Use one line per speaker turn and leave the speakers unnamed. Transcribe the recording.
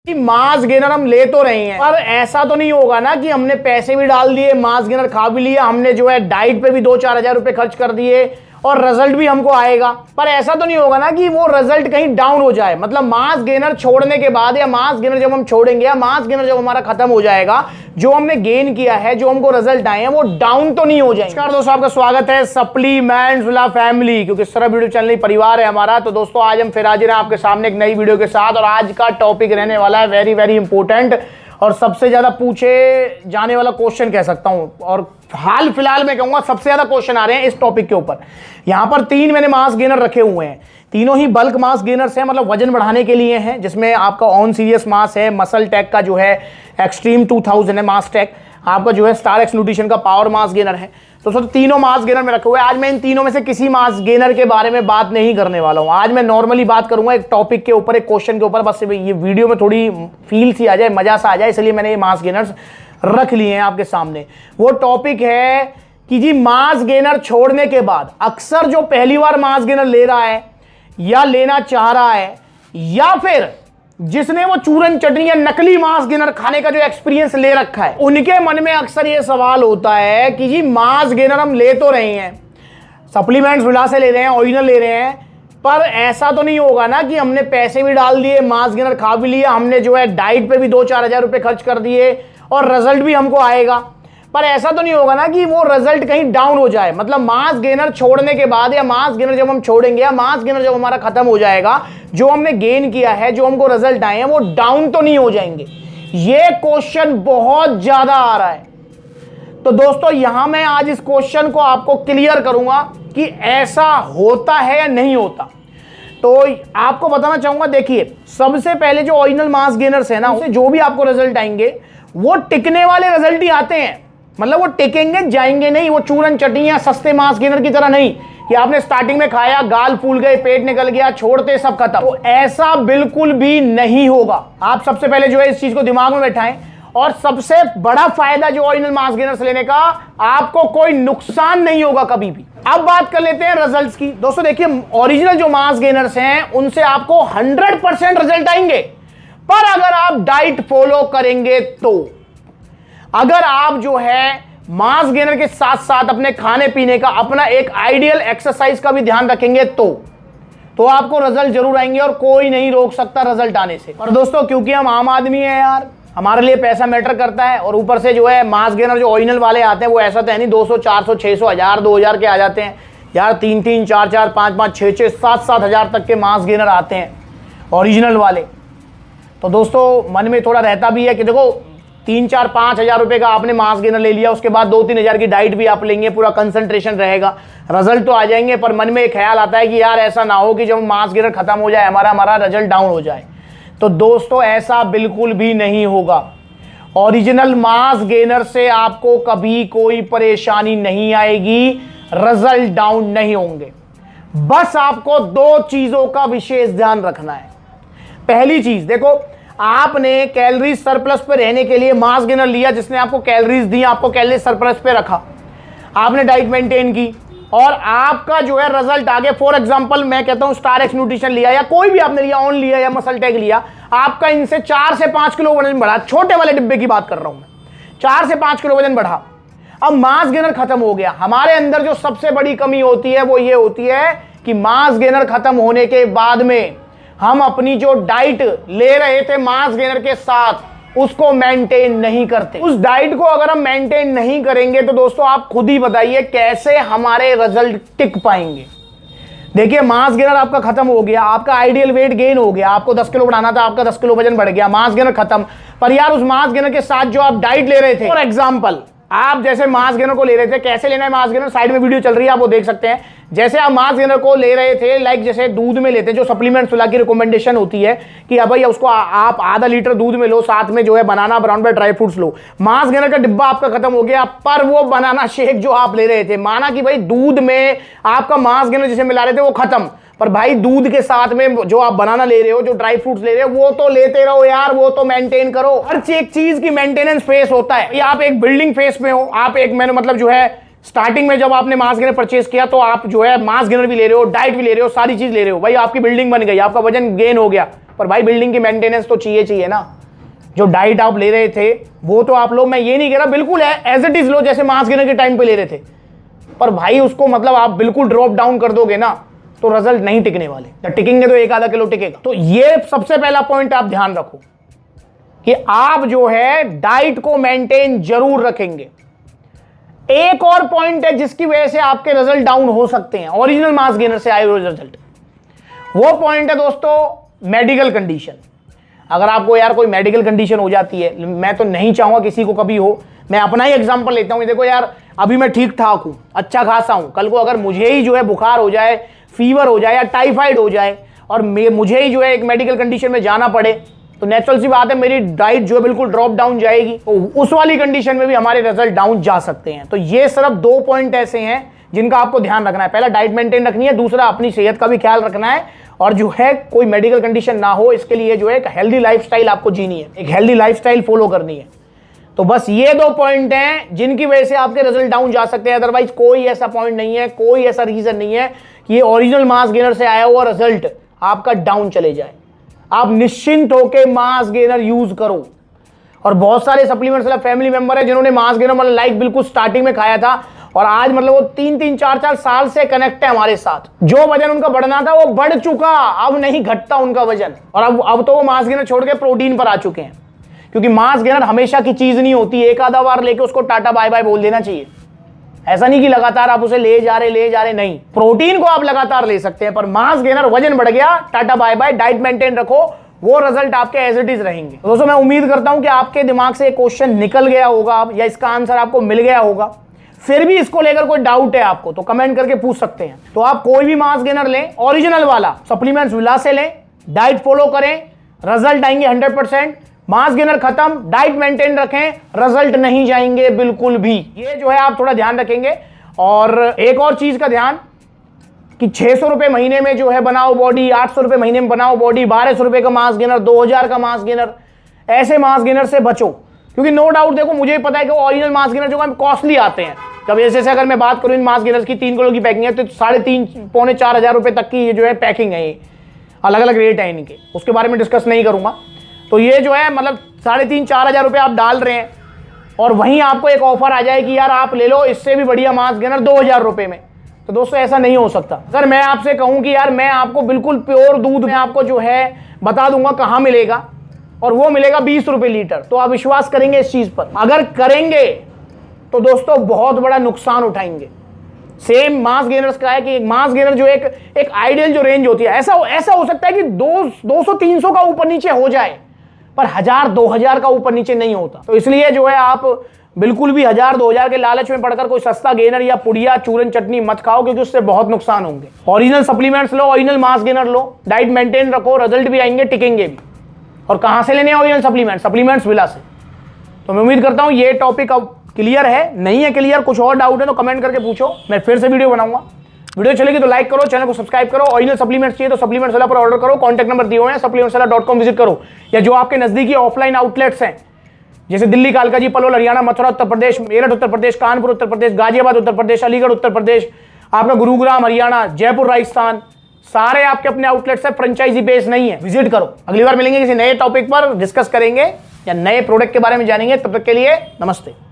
Mass gainer हम ले तो रहे हैं, पर ऐसा तो नहीं होगा ना कि हमने पैसे भी डाल दिए, मास गेनर खा भी लिया, हमने जो है डाइट पे भी 2-4 हजार रुपए खर्च कर दिए और रिजल्ट भी हमको आएगा। पर ऐसा तो नहीं होगा ना कि वो रिजल्ट कहीं डाउन हो जाए। मतलब मास गेनर छोड़ने के बाद या मास गेनर जब हम छोड़ेंगे या मास गेनर जब हमारा खत्म हो जाएगा, जो हमने गेन किया है, जो हमको रिजल्ट आए हैं, वो डाउन तो नहीं हो जाएंगे। नमस्कार दोस्तों, आपका स्वागत है सप्लीमेंट्स विला फैमिली, क्योंकि सारा वीडियो चैनल परिवार है हमारा। तो दोस्तों आज हम फिर हाजिर हैं आपके सामने एक नई वीडियो के साथ, और आज का टॉपिक रहने वाला है वेरी वेरी इंपॉर्टेंट और सबसे ज्यादा पूछे जाने वाला क्वेश्चन कह सकता हूं, और हाल फिलहाल में कहूंगा सबसे ज्यादा क्वेश्चन आ रहे हैं इस टॉपिक के ऊपर। यहां पर 3 मैंने मास गेनर रखे हुए हैं, तीनों ही बल्क मास गेनर्स हैं, मतलब वजन बढ़ाने के लिए हैं, जिसमें आपका ऑन सीरियस मास है, मसल टेक का जो है एक्सट्रीम 2000 है मास टेक, आपका जो है स्टार एक्स न्यूट्रिशन का पावर मास गेनर है। तो तीनों मास गेनर में रखे हुए हैं। आज मैं इन तीनों में से किसी मास गेनर के बारे में बात नहीं करने वाला हूं। आज मैं नॉर्मली बात करूंगा एक टॉपिक के ऊपर, एक क्वेश्चन के ऊपर, बस ये वीडियो में थोड़ी फील सी आ जाए, मजा सा आ जाए, इसलिए मैंने ये मास गेनर्स रख लिए हैं आपके सामने। वो टॉपिक है कि जी मास गेनर छोड़ने के बाद अक्सर जो पहली बार मास गेनर ले रहा है या लेना चाह रहा है, या फिर जिसने वो चूरन चटनी या नकली मास गेनर खाने का जो एक्सपीरियंस ले रखा है, उनके मन में अक्सर ये सवाल होता है कि जी मास गेनर हम ले तो रहे हैं, सप्लीमेंट्स विला से ले रहे हैं, ओरिजिनल ले रहे हैं, पर ऐसा तो नहीं होगा ना कि हमने पैसे भी डाल दिए, मास गेनर खा भी लिया, हमने जो है डाइट पे भी 2-4 हजार रुपए खर्च कर दिए और रिजल्ट भी हमको आएगा, पर ऐसा तो नहीं होगा ना कि वो रिजल्ट कहीं डाउन हो जाए। मतलब मास गेनर छोड़ने के बाद या मास गेनर जब हम छोड़ेंगे या मास गेनर जब हमारा खत्म हो जाएगा, जो हमने गेन किया है, जो हमको रिजल्ट आए हैं, वो डाउन तो नहीं हो जाएंगे। ये क्वेश्चन बहुत ज्यादा आ रहा है। तो दोस्तों यहां मैं आज इस क्वेश्चन को आपको क्लियर करूंगा कि ऐसा होता है या नहीं होता। तो आपको बताना चाहूंगा, देखिए सबसे पहले जो ओरिजिनल मास गेनर्स है ना, उससे जो भी आपको रिजल्ट आएंगे वो टिकने वाले रिजल्ट ही आते हैं। मतलब वो टिकेंगे, जाएंगे नहीं। वो चूरन चटनी या सस्ते मास गेनर की तरह नहीं कि आपने स्टार्टिंग में खाया, गाल फूल गए, पेट निकल गया, छोड़ते सब खत्म। तो ऐसा बिल्कुल भी नहीं होगा। आप सबसे पहले जो है इस चीज को दिमाग में बैठाएं। और सबसे बड़ा फायदा जो ओरिजिनल मास गेनर से लेने का, आपको कोई नुकसान नहीं होगा कभी भी। अब बात कर लेते हैं रिजल्ट्स की। दोस्तों देखिए, ओरिजिनल जो मास गेनर्स हैं उनसे आपको 100% रिजल्ट आएंगे, पर अगर आप डाइट फॉलो करेंगे तो। अगर आप जो है मास गेनर के साथ साथ अपने खाने पीने का, अपना एक आइडियल एक्सरसाइज का भी ध्यान रखेंगे तो आपको रिजल्ट जरूर आएंगे, और कोई नहीं रोक सकता रिजल्ट आने से। पर दोस्तों क्योंकि हम आम आदमी हैं यार, हमारे लिए पैसा मैटर करता है, और ऊपर से जो है मास गेनर जो ओरिजिनल वाले आते हैं वो ऐसा तो है नहीं 200, 400, 600, 1000, 2000 के आ जाते हैं यार। 3-3, 4-4, 5-5, 6-6, 7-7 हजार तक के मास गेनर आते हैं ओरिजिनल वाले। तो दोस्तों मन में थोड़ा रहता भी है कि देखो 3-4-5 हजार रुपए का आपने मास गेनर ले लिया, उसके बाद 2-3 हजार की डाइट भी आप लेंगे, पूरा कंसंट्रेशन रहेगा, रिजल्ट तो आ जाएंगे, पर मन में एक ख्याल आता है कि यार ऐसा ना हो कि जब मास गेनर खत्म हो जाए हमारा रिजल्ट डाउन हो जाए। तो दोस्तों ऐसा बिल्कुल भी नहीं होगा। ओरिजिनल मास गेनर से आपको कभी कोई परेशानी नहीं आएगी, रिजल्ट डाउन नहीं होंगे। बस आपको 2 चीजों का विशेष ध्यान रखना है। पहली चीज देखो, आपने कैलोरीज सरप्लस पे रहने के लिए मास गेनर लिया, जिसने आपको कैलोरीज दी, आपको कैलोरीज सरप्लस पे रखा, आपने डाइट मेंटेन की और आपका जो है रिजल्ट आ गया। फॉर एग्जांपल मैं कहता हूं स्टार एक्स न्यूट्रिशन लिया या कोई भी आपने लिया, ऑन लिया या मसल टेक लिया, आपका इनसे 4 से 5 किलो वजन बढ़ा। छोटे वाले डिब्बे की बात कर रहा हूं मैं, 4 से 5 किलो वजन बढ़ा। अब मास गेनर खत्म हो गया। हमारे अंदर जो सबसे बड़ी कमी होती है वो ये होती है कि मास गेनर खत्म होने के बाद में हम अपनी जो डाइट ले रहे थे मास गेनर के साथ, उसको मेंटेन नहीं करते। उस डाइट को अगर हम मेंटेन नहीं करेंगे तो दोस्तों आप खुद ही बताइए कैसे हमारे रिजल्ट टिक पाएंगे। देखिए मास गेनर आपका खत्म हो गया, आपका आइडियल वेट गेन हो गया, आपको 10 किलो बढ़ाना था, आपका 10 किलो वजन बढ़ गया, मास गेनर खत्म। पर यार उस मास गेनर के साथ जो आप डाइट ले रहे थे, फॉर एग्जाम्पल आप जैसे मास गेनर को ले रहे थे, कैसे लेना है मास गेनर, साइड में वीडियो चल रही है आप वो देख सकते हैं। जैसे आप मास गेनर को ले रहे थे, लाइक जैसे दूध में लेते हैं, जो सप्लीमेंट्स विला की रिकमेंडेशन होती है कि अब भाई उसको आप आधा लीटर दूध में लो, साथ में जो है बनाना ब्राउन ब्रेड ड्राई फ्रूट्स लो। मास गेनर का डिब्बा आपका खत्म हो गया, पर वो बनाना शेक जो आप ले रहे थे, माना कि भाई दूध में आपका मास गेनर जिसे मिला रहे थे वो खत्म, पर भाई दूध के साथ में जो आप बनाना ले रहे हो, जो ड्राई फ्रूट्स ले रहे हो, वो तो लेते रहो यार, वो तो मेंटेन करो। हर एक चीज की मेंटेनेंस फेस होता है। आप एक बिल्डिंग फेस में हो, आप एक मैंने मतलब जो है स्टार्टिंग में जब आपने मास गेनर परचेस किया तो आप जो है मास गेनर भी ले रहे हो, डाइट भी ले रहे हो, सारी चीज ले रहे हो, भाई आपकी बिल्डिंग बन गई, आपका वजन गेन हो गया, पर भाई बिल्डिंग की मेंटेनेंस तो चाहिए ना। जो डाइट आप ले रहे थे वो तो आप लोग, मैं ये नहीं कह रहा बिल्कुल है एज इट इज लो जैसे मास गेनर के टाइम पे ले रहे थे, पर भाई उसको मतलब आप बिल्कुल ड्रॉप डाउन कर दोगे ना तो रिजल्ट नहीं टिकने वाले। टिकेंगे तो 1 आधा किलो टिकेगा। तो ये सबसे पहला पॉइंट आप ध्यान रखो कि आप जो है डाइट को मेंटेन जरूर रखेंगे। एक और पॉइंट है जिसकी वजह से आपके रिजल्ट डाउन हो सकते हैं ओरिजिनल मास गेनर से आए हुए रिजल्ट, वो पॉइंट है दोस्तों मेडिकल कंडीशन। अगर आपको यार कोई मेडिकल कंडीशन हो जाती है, मैं तो नहीं चाहूंगा किसी को कभी हो, मैं अपना ही एग्जांपल लेता हूं। देखो यार अभी मैं ठीक ठाक हूं, अच्छा खासा हूं, कल को अगर मुझे ही जो है बुखार हो जाए, फीवर हो जाए या टाइफाइड हो जाए और मुझे ही जो है एक मेडिकल कंडीशन में जाना पड़े, तो नेचुरल सी बात है मेरी डाइट जो है बिल्कुल ड्रॉप डाउन जाएगी। तो उस वाली कंडीशन में भी हमारे रिजल्ट डाउन जा सकते हैं। तो ये सिर्फ 2 पॉइंट ऐसे हैं जिनका आपको ध्यान रखना है। पहला डाइट मेंटेन रखनी है, दूसरा अपनी सेहत का भी ख्याल रखना है, और जो है कोई मेडिकल कंडीशन ना हो इसके लिए जो है एक हेल्दी लाइफस्टाइल आपको जीनी है, एक हेल्दी लाइफस्टाइल फॉलो करनी है। तो बस ये 2 पॉइंट हैं जिनकी वजह से आपके रिजल्ट डाउन जा सकते हैं। अदरवाइज कोई ऐसा पॉइंट नहीं है, कोई ऐसा रीजन नहीं है कि ये ओरिजिनल मास गेनर से आया हुआ रिजल्ट आपका डाउन चले जाए। आप निश्चिंत होकर मास गेनर यूज करो। और बहुत सारे सप्लीमेंट्स वाला फैमिली मेंबर है जिन्होंने मास गेनर मतलब लाइक बिल्कुल स्टार्टिंग में खाया था और आज मतलब वो 3-3, 4-4 साल से कनेक्ट है हमारे साथ। जो वजन उनका बढ़ना था वो बढ़ चुका, अब नहीं घटता उनका वजन। और अब तो वो मास गेनर छोड़ के प्रोटीन पर आ चुके हैं, क्योंकि मास गेनर हमेशा की चीज नहीं होती। 1 आधा बार लेके उसको टाटा बाय बाय बोल देना चाहिए। ऐसा नहीं कि लगातार आप उसे ले जा रहे नहीं। प्रोटीन को आप लगातार ले सकते हैं, पर मास गेनर वजन बढ़ गया, tata bye bye, diet maintain रखो, वो रिजल्ट आपके एज इट इज रहेंगे। तो दोस्तों मैं उम्मीद करता हूं कि आपके दिमाग से एक क्वेश्चन निकल गया होगा या इसका आंसर आपको मिल गया होगा। फिर भी इसको लेकर कोई डाउट है आपको तो कमेंट करके पूछ सकते हैं। तो आप कोई भी मास गेनर लें, ओरिजिनल वाला सप्लीमेंट्स विला से लें, डाइट फॉलो करें, रिजल्ट आएंगे 100%। मास गेनर खत्म, डाइट मेंटेन रखें, रिजल्ट नहीं जाएंगे बिल्कुल भी। ये जो है आप थोड़ा ध्यान रखेंगे। और एक और चीज का ध्यान कि 600 रुपए महीने में जो है बनाओ बॉडी, 800 रुपए महीने में बनाओ बॉडी, 1200 रुपए का मास गेनर, 2000 का मास गेनर, ऐसे मास गेनर से बचो। क्योंकि नो डाउट देखो मुझे पता है कि ओरिजिनल मास गेनर जो है कॉस्टली आते हैं। जब जैसे अगर मैं बात करूं इन मास गेनर्स की 3 किलो की पैकिंग है तो 3,500-4,500 हजार रुपए तक की ये जो है पैकिंग है। ये अलग अलग रेट है इनके, उसके बारे में डिस्कस नहीं करूंगा। तो ये जो है मतलब 3,500-4 हजार रुपए आप डाल रहे हैं और वहीं आपको एक ऑफर आ जाए कि यार आप ले लो इससे भी बढ़िया मास गेनर 2000 रुपए में। तो दोस्तों ऐसा नहीं हो सकता। अगर मैं आपसे कहूं कि यार मैं आपको बिल्कुल प्योर दूध में आपको जो है बता दूंगा कहां मिलेगा और वो मिलेगा 20 रुपए लीटर, तो आप विश्वास करेंगे इस चीज पर? अगर करेंगे तो दोस्तों बहुत बड़ा नुकसान उठाएंगे। सेम मास गेनर्स का है कि मास गेनर जो एक आइडियल जो रेंज होती है, ऐसा हो सकता है कि 200-300 का ऊपर नीचे हो जाए, पर 1000-2000 का ऊपर नीचे नहीं होता। तो इसलिए जो है आप बिल्कुल भी 1000-2000 के लालच में पड़कर कोई सस्ता गेनर या पुड़िया चूरन चटनी मत खाओ, क्योंकि उससे बहुत नुकसान होंगे। ओरिजिनल सप्लीमेंट्स लो, ओरिजिनल मास गेनर लो, डाइट मेंटेन रखो, रिजल्ट भी आएंगे, टिकेंगे भी। और कहां से लेने ओरिजिनल सप्लीमेंट्स विला से। तो मैं उम्मीद करता हूं ये टॉपिक अब क्लियर है। नहीं है क्लियर, कुछ और डाउट है तो कमेंट करके पूछो, मैं फिर से वीडियो बनाऊंगा। वीडियो चलेगी तो लाइक करो, चैनल को सब्सक्राइब करो। ओरिजिनल सप्लीमेंट्स चाहिए तो सप्लीमेंट्स वाला पर ऑर्डर करो, कॉन्टैक्ट नंबर दिए हुए हैं, supplementswala.com विजिट करो। या जो आपके नजदीकी ऑफलाइन आउटलेट्स हैं जैसे दिल्ली, कालकाजी, पलवल हरियाणा, मथुरा उत्तर प्रदेश, मेरठ उत्तर प्रदेश, कानपुर उत्तर प्रदेश, गाजियाबाद उत्तर प्रदेश, अलीगढ़ उत्तर प्रदेश, आपका गुरुग्राम हरियाणा, जयपुर राजस्थान, सारे आपके अपने आउटलेट्स है, फ्रेंचाइजी बेस नहीं है। विजिट करो। अगली बार मिलेंगे किसी नए टॉपिक पर, डिस्कस करेंगे या नए प्रोडक्ट के बारे में जानेंगे। तब तक के लिए नमस्ते।